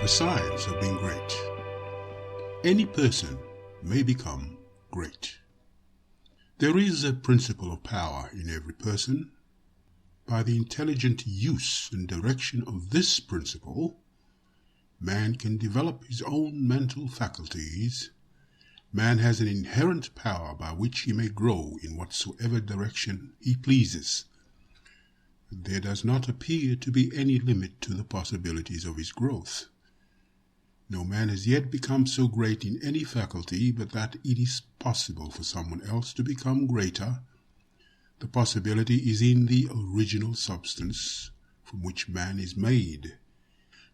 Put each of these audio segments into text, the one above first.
signs of being great. Any person may become great. There is a principle of power in every person. By the intelligent use and direction of this principle, man can develop his own mental faculties. Man has an inherent power by which he may grow in whatsoever direction he pleases. There does not appear to be any limit to the possibilities of his growth. No man has yet become so great in any faculty but that it is possible for someone else to become greater. The possibility is in the original substance from which man is made.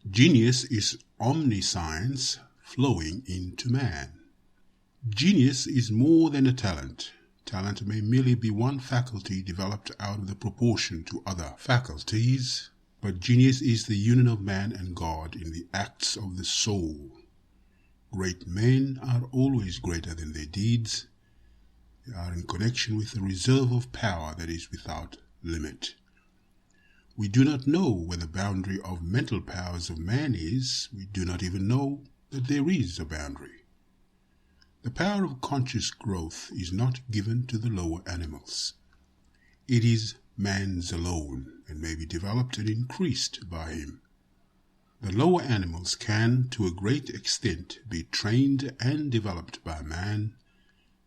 Genius is omniscience flowing into man. Genius is more than a talent. Talent may merely be one faculty developed out of the proportion to other faculties, but genius is the union of man and God in the acts of the soul. Great men are always greater than their deeds. They are in connection with a reserve of power that is without limit. We do not know where the boundary of mental powers of man is. We do not even know that there is a boundary. The power of conscious growth is not given to the lower animals. It is man's alone and may be developed and increased by him. The lower animals can, to a great extent, be trained and developed by man,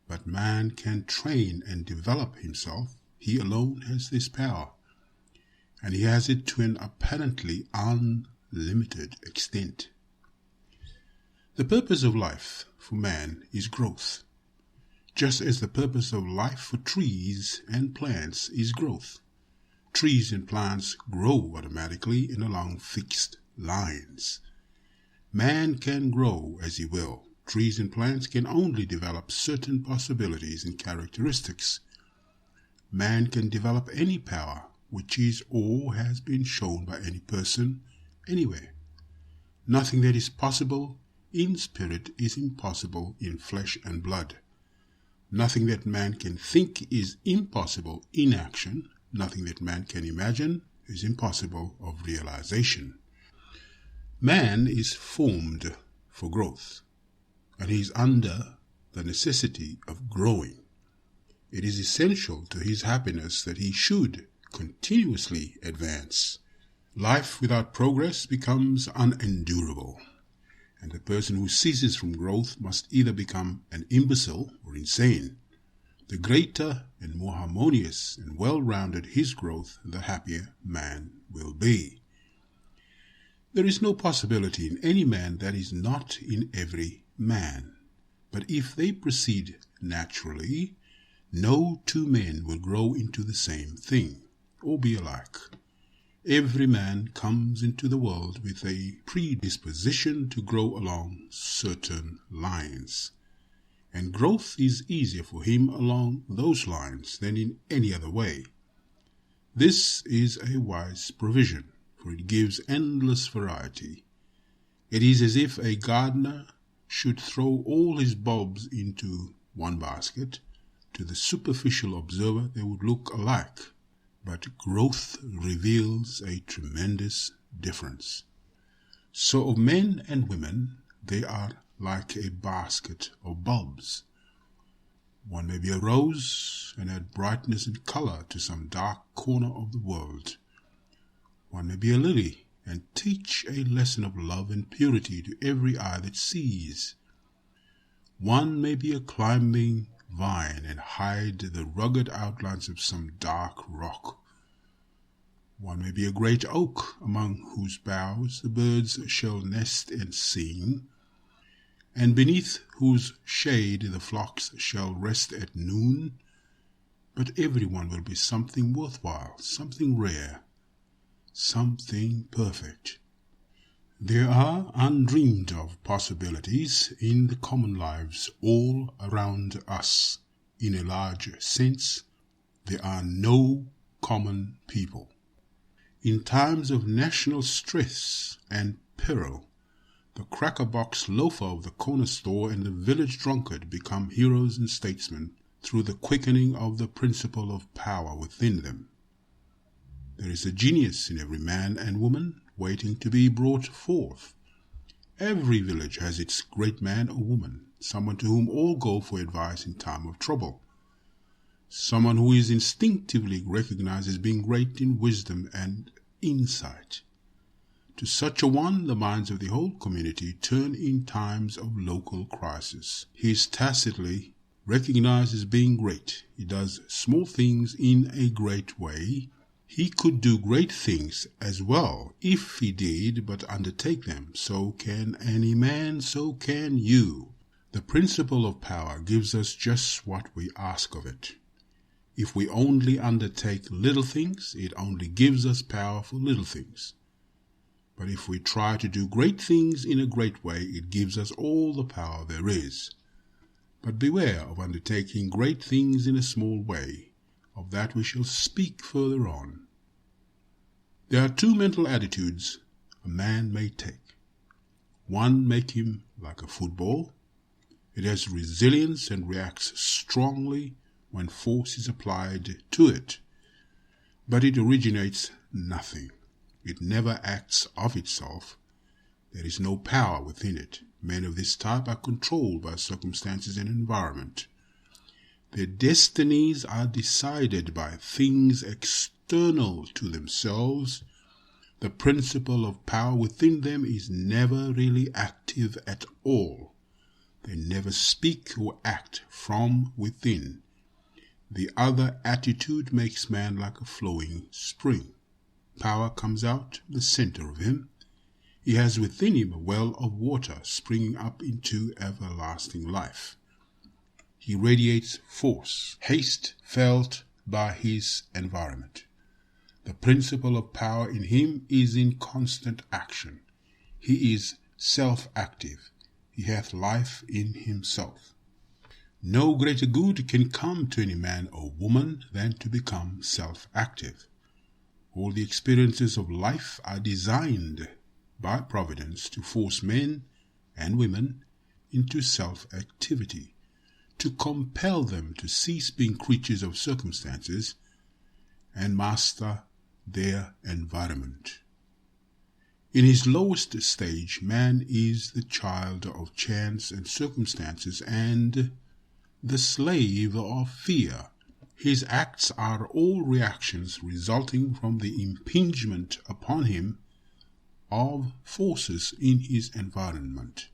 but man can train and develop himself. He alone has this power, and he has it to an apparently unlimited extent. The purpose of life for man is growth, just as the purpose of life for trees and plants is growth. Trees and plants grow automatically and along fixed lines. Man can grow as he will. Trees and plants can only develop certain possibilities and characteristics. Man can develop any power which is or has been shown by any person anywhere. Nothing that is possible in spirit is impossible in flesh and blood. Nothing that man can think is impossible in action. Nothing that man can imagine is impossible of realization. Man is formed for growth, and he is under the necessity of growing. It is essential to his happiness that he should continuously advance. Life without progress becomes unendurable, and the person who ceases from growth must either become an imbecile or insane. The greater and more harmonious and well-rounded his growth, the happier man will be. There is no possibility in any man that is not in every man. But if they proceed naturally, no two men will grow into the same thing, or be alike. Every man comes into the world with a predisposition to grow along certain lines, and growth is easier for him along those lines than in any other way. This is a wise provision, for it gives endless variety. It is as if a gardener should throw all his bulbs into one basket. To the superficial observer they would look alike, but growth reveals a tremendous difference. So of men and women, they are like a basket of bulbs. One may be a rose and add brightness and color to some dark corner of the world. One may be a lily and teach a lesson of love and purity to every eye that sees. One may be a climbing vine and hide the rugged outlines of some dark rock. One may be a great oak, among whose boughs the birds shall nest and sing, and beneath whose shade the flocks shall rest at noon. But every one will be something worthwhile, something rare, something perfect. There are undreamed of possibilities in the common lives all around us. In a large sense, there are no common people. In times of national stress and peril, the cracker-box loafer of the corner store and the village drunkard become heroes and statesmen through the quickening of the principle of power within them. There is a genius in every man and woman waiting to be brought forth. Every village has its great man or woman, someone to whom all go for advice in time of trouble, someone who is instinctively recognized as being great in wisdom and insight. To such a one, the minds of the whole community turn in times of local crisis. He is tacitly recognized as being great. He does small things in a great way. He could do great things as well if he did but undertake them. So can any man, so can you. The principle of power gives us just what we ask of it. If we only undertake little things, it only gives us power for little things. But if we try to do great things in a great way, it gives us all the power there is. But beware of undertaking great things in a small way. Of that we shall speak further on. There are two mental attitudes a man may take. One make him like a football. It has resilience and reacts strongly when force is applied to it. But it originates nothing. It never acts of itself. There is no power within it. Men of this type are controlled by circumstances and environment. Their destinies are decided by things external to themselves. The principle of power within them is never really active at all. They never speak or act from within. The other attitude makes man like a flowing spring. Power comes out the center of him. He has within him a well of water springing up into everlasting life. He radiates force, haste felt by his environment. The principle of power in him is in constant action. He is self-active. He hath life in himself. No greater good can come to any man or woman than to become self-active. All the experiences of life are designed by Providence to force men and women into self-activity, to compel them to cease being creatures of circumstances and master their environment. In his lowest stage, man is the child of chance and circumstances and the slave of fear. His acts are all reactions resulting from the impingement upon him of forces in his environment.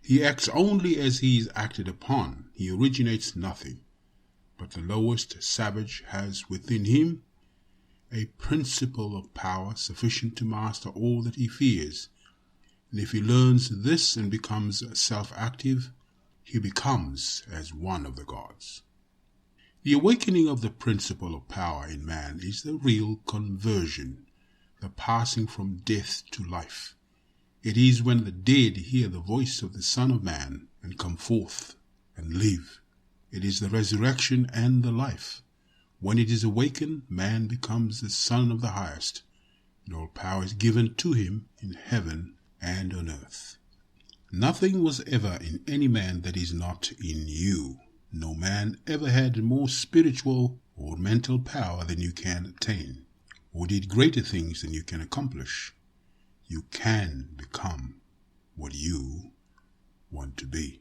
He acts only as he is acted upon. He originates nothing. But the lowest savage has within him a principle of power sufficient to master all that he fears. And if he learns this and becomes self-active, he becomes as one of the gods. The awakening of the principle of power in man is the real conversion, the passing from death to life. It is when the dead hear the voice of the Son of Man and come forth and live. It is the resurrection and the life. When it is awakened, man becomes the Son of the Highest, and all power is given to him in heaven and on earth. Nothing was ever in any man that is not in you. No man ever had more spiritual or mental power than you can attain, or did greater things than you can accomplish. You can become what you want to be.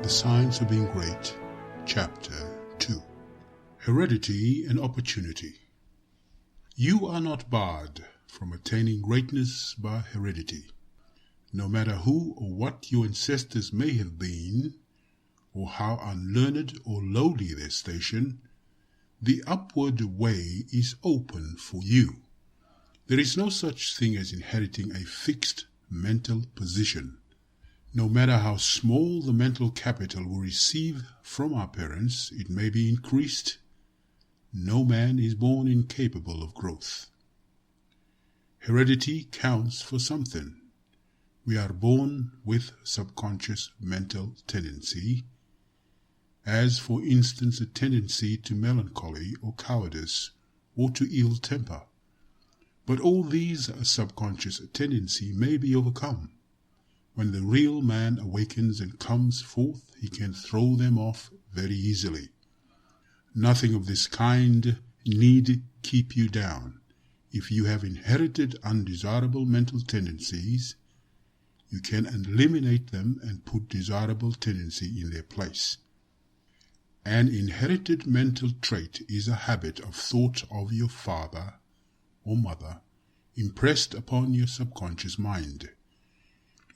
The Science of Being Great, Chapter 2. Heredity and Opportunity. You are not barred from attaining greatness by heredity. No matter who or what your ancestors may have been, or how unlearned or lowly their station, the upward way is open for you. There is no such thing as inheriting a fixed mental position. No matter how small the mental capital we receive from our parents, it may be increased. No man is born incapable of growth. Heredity counts for something. We are born with subconscious mental tendency, as for instance a tendency to melancholy or cowardice or to ill temper. But all these subconscious tendencies may be overcome. When the real man awakens and comes forth, he can throw them off very easily. Nothing of this kind need keep you down. If you have inherited undesirable mental tendencies, you can eliminate them and put desirable tendency in their place. An inherited mental trait is a habit of thought of your father or mother impressed upon your subconscious mind.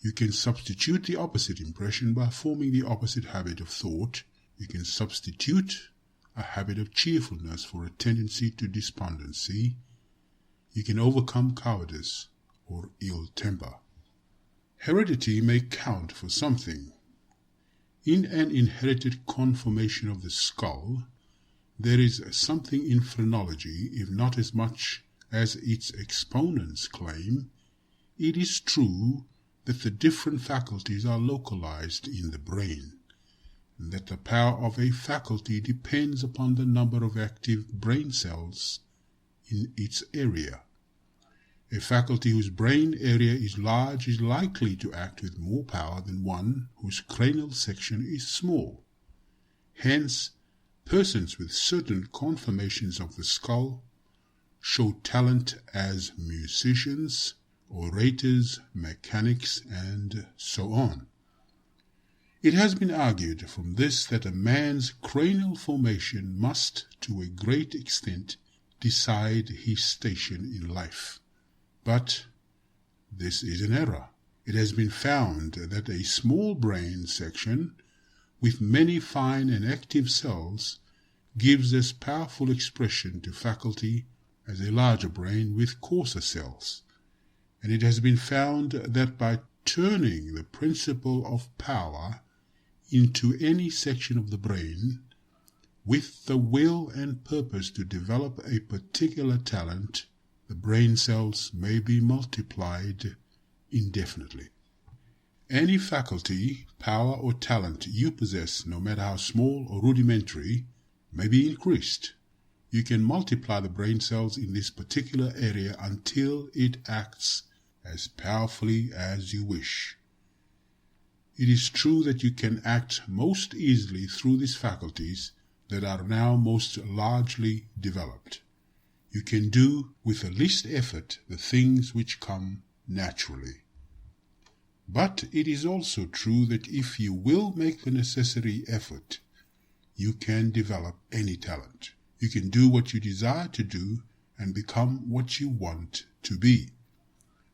You can substitute the opposite impression by forming the opposite habit of thought. You can substitute a habit of cheerfulness for a tendency to despondency. You can overcome cowardice or ill temper. Heredity may count for something. In an inherited conformation of the skull, there is something in phrenology, if not as much as its exponents claim. It is true that the different faculties are localized in the brain, and that the power of a faculty depends upon the number of active brain cells in its area. A faculty whose brain area is large is likely to act with more power than one whose cranial section is small. Hence, persons with certain conformations of the skull show talent as musicians, orators, mechanics, and so on. It has been argued from this that a man's cranial formation must, to a great extent, decide his station in life. But this is an error. It has been found that a small brain section with many fine and active cells gives as powerful expression to faculty as a larger brain with coarser cells. And it has been found that by turning the principle of power into any section of the brain, with the will and purpose to develop a particular talent, the brain cells may be multiplied indefinitely. Any faculty, power, or talent you possess, no matter how small or rudimentary, may be increased. You can multiply the brain cells in this particular area until it acts as powerfully as you wish. It is true that you can act most easily through these faculties that are now most largely developed. You can do with the least effort the things which come naturally. But it is also true that if you will make the necessary effort, you can develop any talent. You can do what you desire to do and become what you want to be.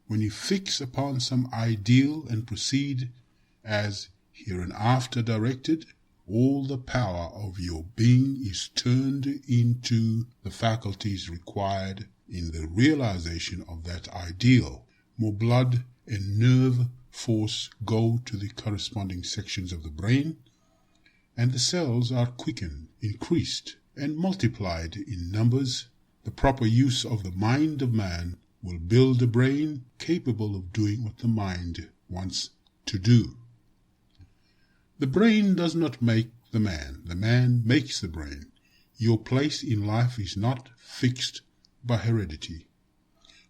When you fix upon some ideal and proceed as hereinafter directed, all the power of your being is turned into the faculties required in the realization of that ideal. More blood and nerve force go to the corresponding sections of the brain, and the cells are quickened, increased, and multiplied in numbers. The proper use of the mind of man will build a brain capable of doing what the mind wants to do. The brain does not make the man makes the brain. Your place in life is not fixed by heredity,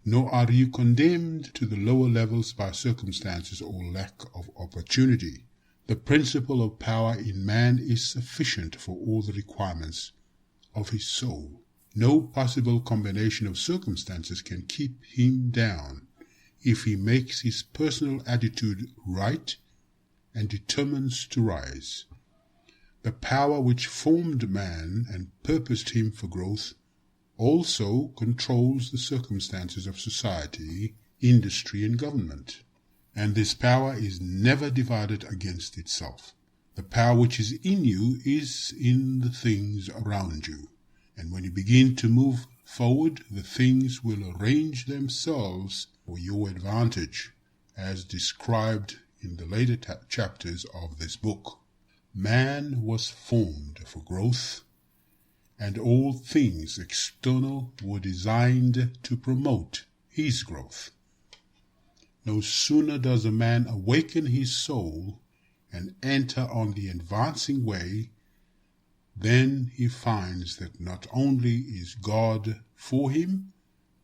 nor are you condemned to the lower levels by circumstances or lack of opportunity. The principle of power in man is sufficient for all the requirements of his soul. No possible combination of circumstances can keep him down if he makes his personal attitude right and determines to rise. The power which formed man and purposed him for growth also controls the circumstances of society, industry, and government. And this power is never divided against itself. The power which is in you is in the things around you. And when you begin to move forward, the things will arrange themselves for your advantage, as described in the later chapters of this book. Man was formed for growth, and all things external were designed to promote his growth. No sooner does a man awaken his soul and enter on the advancing way, then he finds that not only is God for him,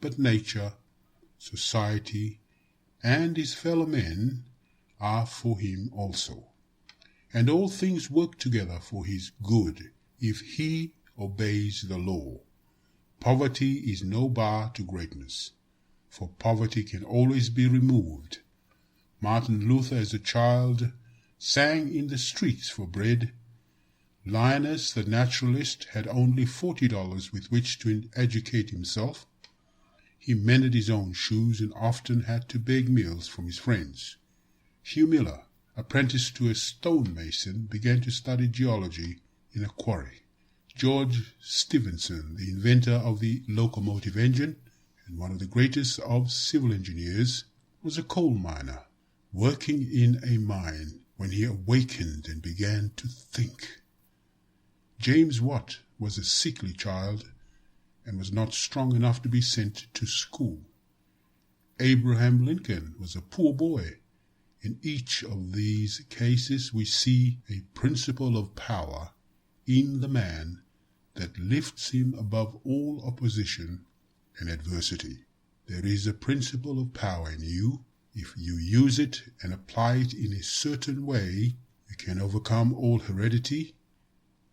but nature society, and his fellow men are for him also. And all things work together for his good if he obeys the law. Poverty is no bar to greatness, for poverty can always be removed. Martin Luther as a child sang in the streets for bread. Linus the naturalist had only $40 with which to educate himself. He mended his own shoes and often had to beg meals from his friends. Hugh Miller, apprenticed to a stonemason, began to study geology in a quarry. George Stephenson, the inventor of the locomotive engine and one of the greatest of civil engineers, was a coal miner, working in a mine when he awakened and began to think. James Watt was a sickly child and was not strong enough to be sent to school. Abraham Lincoln was a poor boy. In each of these cases we see a principle of power in the man that lifts him above all opposition and adversity. There is a principle of power in you. If you use it and apply it in a certain way, you can overcome all heredity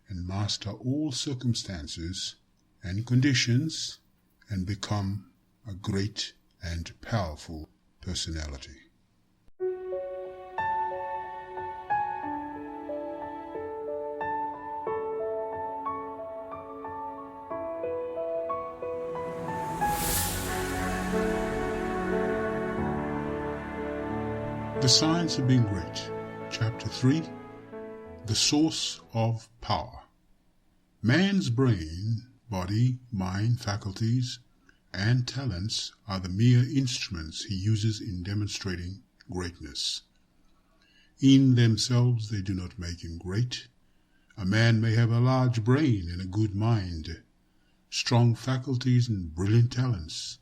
and master all circumstances and conditions and become a great and powerful personality. The Science of Being Great, Chapter 3, The Source of Power. Man's brain, body, mind, faculties, and talents are the mere instruments he uses in demonstrating greatness. In themselves they do not make him great. A man may have a large brain and a good mind, strong faculties and brilliant talents,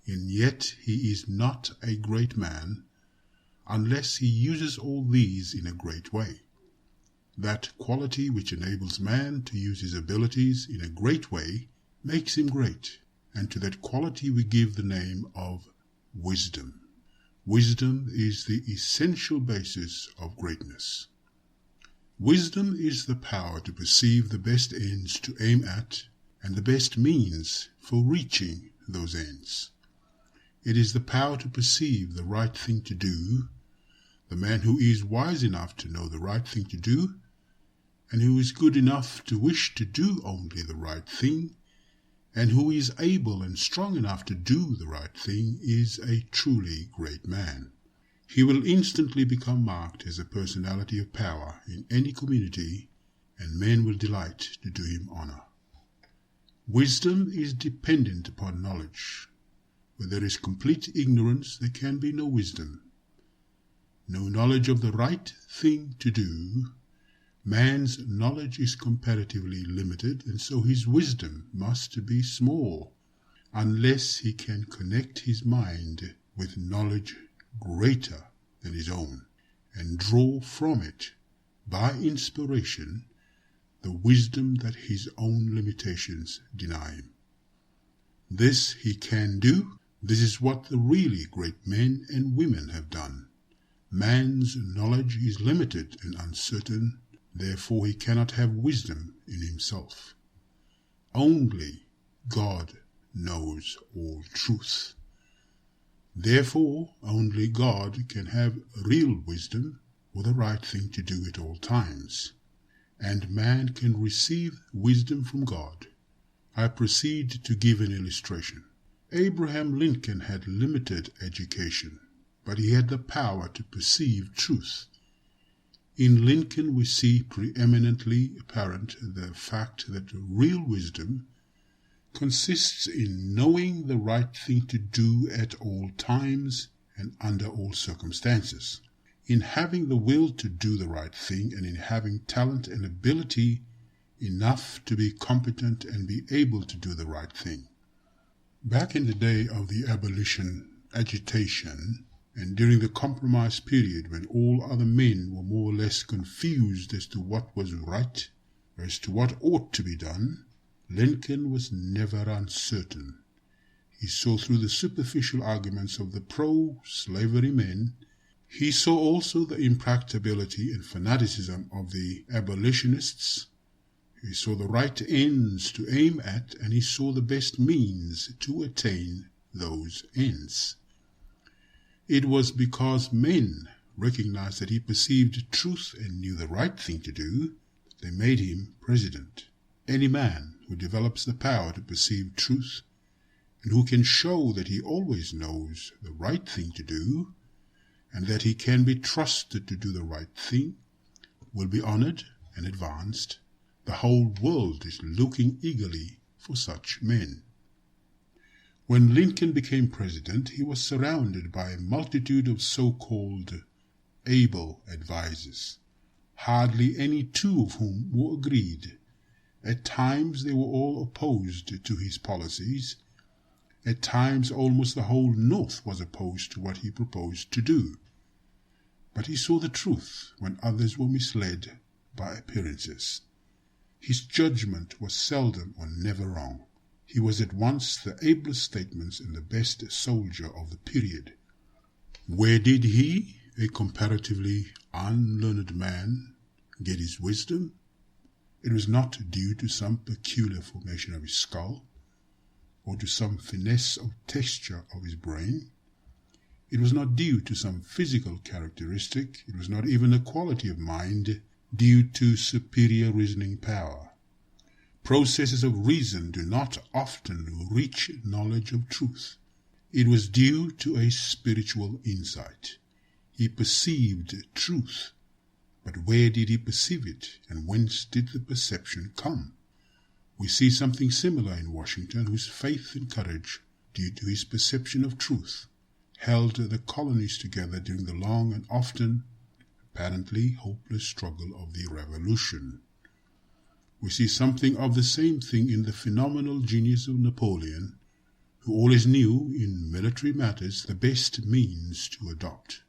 and yet he is not a great man unless he uses all these in a great way. That quality which enables man to use his abilities in a great way makes him great, and to that quality we give the name of wisdom. Wisdom is the essential basis of greatness. Wisdom is the power to perceive the best ends to aim at and the best means for reaching those ends. It is the power to perceive the right thing to do. The man who is wise enough to know the right thing to do, and who is good enough to wish to do only the right thing, and who is able and strong enough to do the right thing, is a truly great man. He will instantly become marked as a personality of power in any community, and men will delight to do him honor. Wisdom is dependent upon knowledge. Where there is complete ignorance, there can be no wisdom. No knowledge of the right thing to do. Man's knowledge is comparatively limited, and so his wisdom must be small, unless he can connect his mind with knowledge greater than his own, and draw from it, by inspiration, the wisdom that his own limitations deny him. This he can do. This is what the really great men and women have done. Man's knowledge is limited and uncertain, therefore he cannot have wisdom in himself. Only God knows all truth. Therefore only God can have real wisdom, or the right thing to do at all times, and man can receive wisdom from God. I proceed to give an illustration. Abraham Lincoln had limited education, but he had the power to perceive truth. In Lincoln we see preeminently apparent the fact that real wisdom consists in knowing the right thing to do at all times and under all circumstances, in having the will to do the right thing, and in having talent and ability enough to be competent and be able to do the right thing. Back in the day of the abolition agitation, and during the compromise period when all other men were more or less confused as to what was right, as to what ought to be done, Lincoln was never uncertain. he saw through the superficial arguments of the pro-slavery men. He saw also the impracticability and fanaticism of the abolitionists. He saw the right ends to aim at, and he saw the best means to attain those ends. It was because men recognized that he perceived truth and knew the right thing to do that they made him president. Any man who develops the power to perceive truth and who can show that he always knows the right thing to do and that he can be trusted to do the right thing will be honored and advanced. The whole world is looking eagerly for such men. When Lincoln became president, he was surrounded by a multitude of so-called able advisers, hardly any two of whom were agreed. At times they were all opposed to his policies. At times almost the whole North was opposed to what he proposed to do. But he saw the truth when others were misled by appearances. His judgment was seldom or never wrong. He was at once the ablest statesman and the best soldier of the period. Where did he, a comparatively unlearned man, get his wisdom? It was not due to some peculiar formation of his skull, or to some finesse of texture of his brain. It was not due to some physical characteristic. It was not even a quality of mind due to superior reasoning power. Processes of reason do not often reach knowledge of truth. It was due to a spiritual insight. He perceived truth, but where did he perceive it, and whence did the perception come? We see something similar in Washington, whose faith and courage, due to his perception of truth, held the colonies together during the long and often apparently hopeless struggle of the Revolution. We see something of the same thing in the phenomenal genius of Napoleon, who always knew, in military matters, the best means to adopt.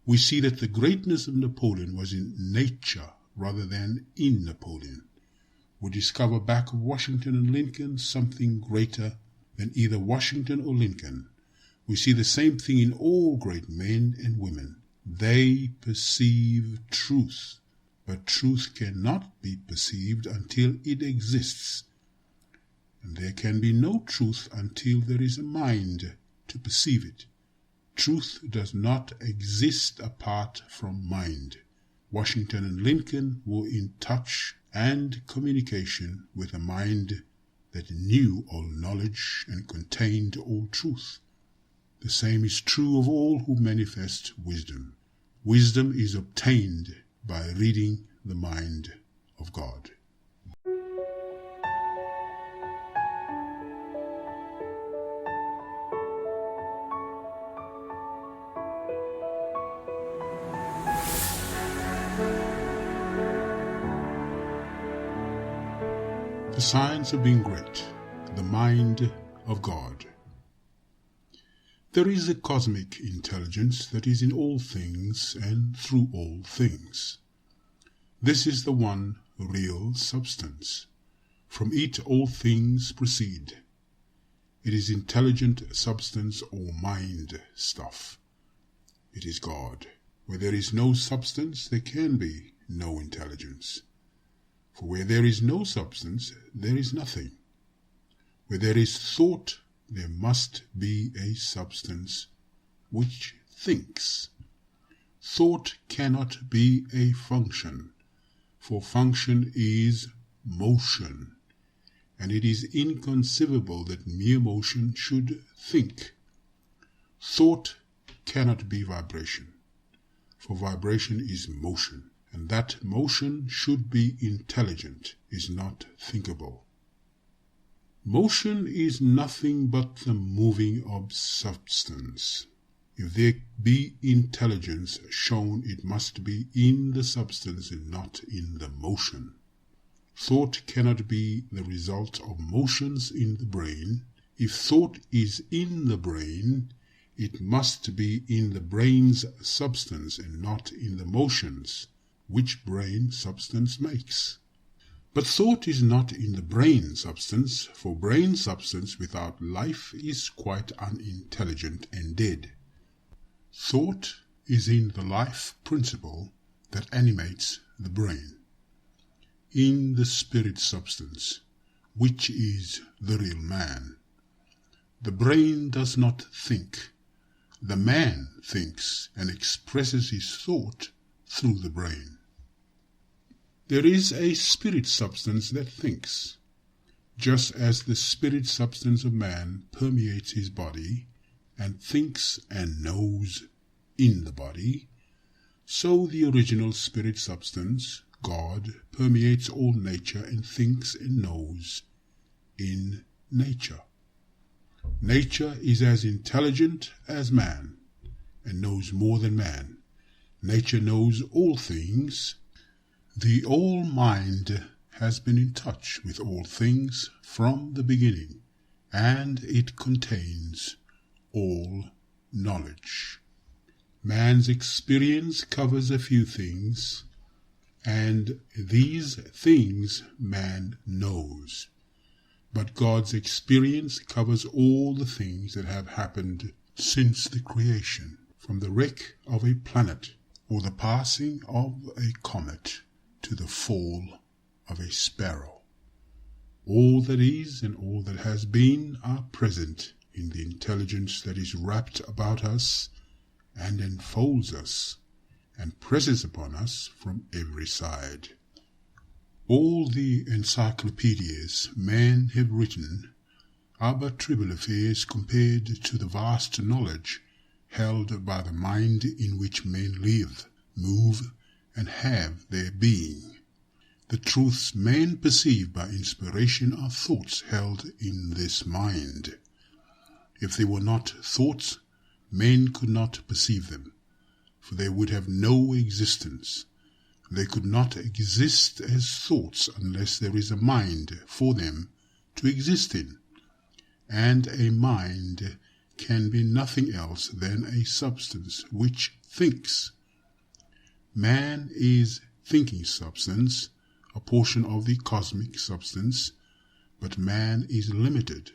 We see that the greatness of Napoleon was in nature rather than in Napoleon. We discover back of Washington and Lincoln something greater than either Washington or Lincoln. We see the same thing in all great men and women. They perceive truth, but truth cannot be perceived until it exists. And there can be no truth until there is a mind to perceive it. Truth does not exist apart from mind. Washington and Lincoln were in touch and communication with a mind that knew all knowledge and contained all truth. The same is true of all who manifest wisdom. Wisdom is obtained by reading the mind of God. The science of being great, the mind of God. There is a cosmic intelligence that is in all things and through all things. This is the one real substance. From it all things proceed. It is intelligent substance or mind stuff. It is God. Where there is no substance, there can be no intelligence. For where there is no substance, there is nothing. Where there is thought, there must be a substance which thinks. Thought cannot be a function, for function is motion, and it is inconceivable that mere motion should think. Thought cannot be vibration, for vibration is motion, and that motion should be intelligent, is not thinkable. Motion is nothing but the moving of substance. If there be intelligence shown, it must be in the substance and not in the motion. Thought cannot be the result of motions in the brain. If thought is in the brain, it must be in the brain's substance and not in the motions, which brain substance makes. But thought is not in the brain substance, for brain substance without life is quite unintelligent and dead. Thought is in the life principle that animates the brain, in the spirit substance, which is the real man. The brain does not think. The man thinks and expresses his thought through the brain. There is a spirit substance that thinks. Just as the spirit substance of man permeates his body and thinks and knows in the body, so the original spirit substance, God, permeates all nature and thinks and knows in nature. Nature is as intelligent as man and knows more than man. Nature knows all things. The All-Mind has been in touch with all things from the beginning, and it contains all knowledge. Man's experience covers a few things, and these things man knows. But God's experience covers all the things that have happened since the creation, from the wreck of a planet or the passing of a comet to the fall of a sparrow. All that is and all that has been are present in the intelligence that is wrapped about us and enfolds us and presses upon us from every side. All the encyclopedias men have written are but trivial affairs compared to the vast knowledge held by the mind in which men live, move, and have their being. The truths men perceive by inspiration are thoughts held in this mind. If they were not thoughts, men could not perceive them, for they would have no existence. They could not exist as thoughts unless there is a mind for them to exist in, and a mind can be nothing else than a substance which thinks. Man is thinking substance, a portion of the cosmic substance, but man is limited,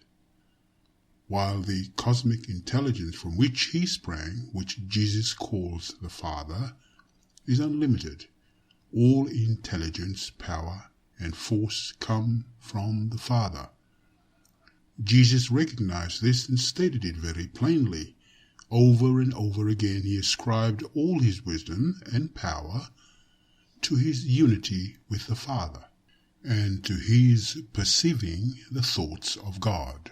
while the cosmic intelligence from which he sprang, which Jesus calls the Father, is unlimited. All intelligence, power, and force come from the Father. Jesus recognized this and stated it very plainly. Over and over again he ascribed all his wisdom and power to his unity with the Father, and to his perceiving the thoughts of God.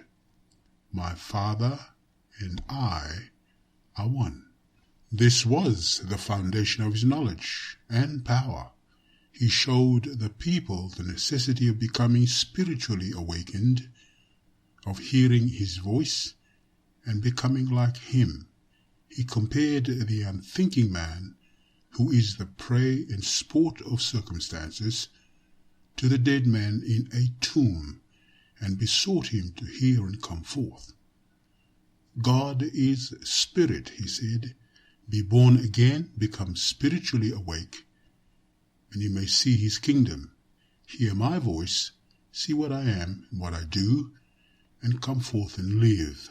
My Father and I are one. This was the foundation of his knowledge and power. He showed the people the necessity of becoming spiritually awakened, of hearing his voice and becoming like him. He compared the unthinking man, who is the prey and sport of circumstances, to the dead man in a tomb, and besought him to hear and come forth. God is spirit, he said. Be born again, become spiritually awake, and you may see his kingdom. Hear my voice, see what I am and what I do, and come forth and live.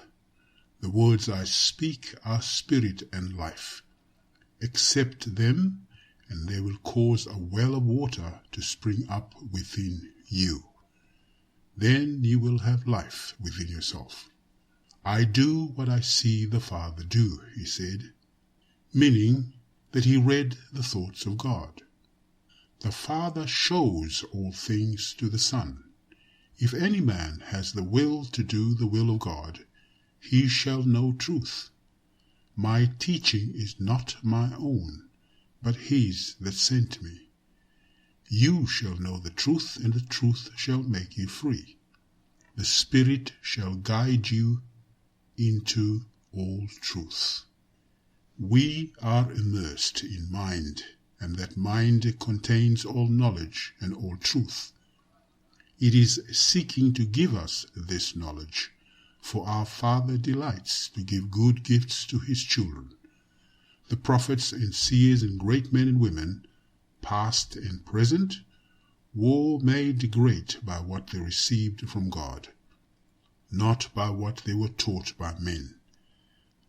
The words I speak are spirit and life. Accept them, and they will cause a well of water to spring up within you. Then you will have life within yourself. I do what I see the Father do, he said, meaning that he read the thoughts of God. The Father shows all things to the Son. If any man has the will to do the will of God, he shall know truth. My teaching is not my own, but his that sent me. You shall know the truth, and the truth shall make you free. The Spirit shall guide you into all truth. We are immersed in mind, and that mind contains all knowledge and all truth. It is seeking to give us this knowledge, for our Father delights to give good gifts to his children. The prophets and seers and great men and women, past and present, were made great by what they received from God, not by what they were taught by men.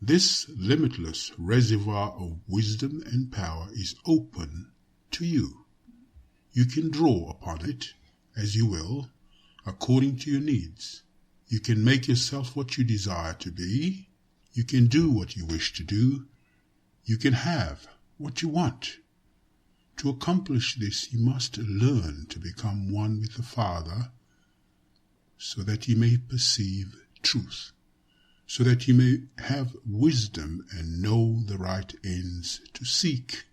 This limitless reservoir of wisdom and power is open to you. You can draw upon it as you will, according to your needs. You can make yourself what you desire to be. You can do what you wish to do. You can have what you want. To accomplish this, you must learn to become one with the Father, so that you may perceive truth, so that you may have wisdom and know the right ends to seek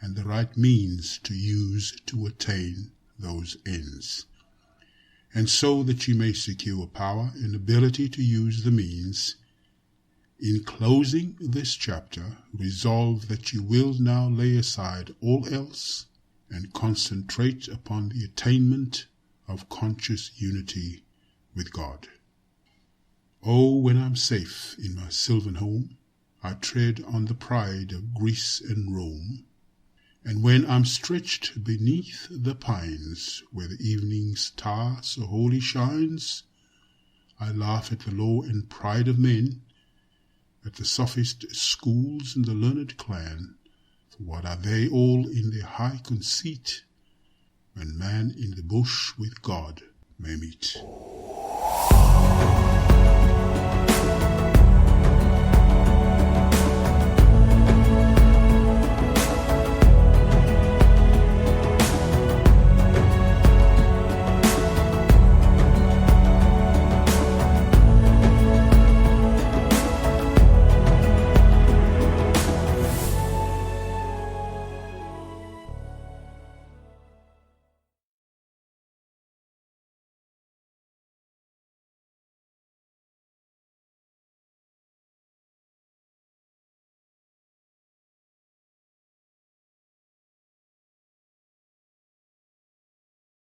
and the right means to use to attain those ends, and so that you may secure power and ability to use the means. In closing this chapter, resolve that you will now lay aside all else and concentrate upon the attainment of conscious unity with God. Oh, when I'm safe in my sylvan home, I tread on the pride of Greece and Rome, and when I'm stretched beneath the pines, where the evening star so holy shines, I laugh at the law and pride of men, at the sophist schools and the learned clan, for what are they all in their high conceit, when man in the bush with God may meet?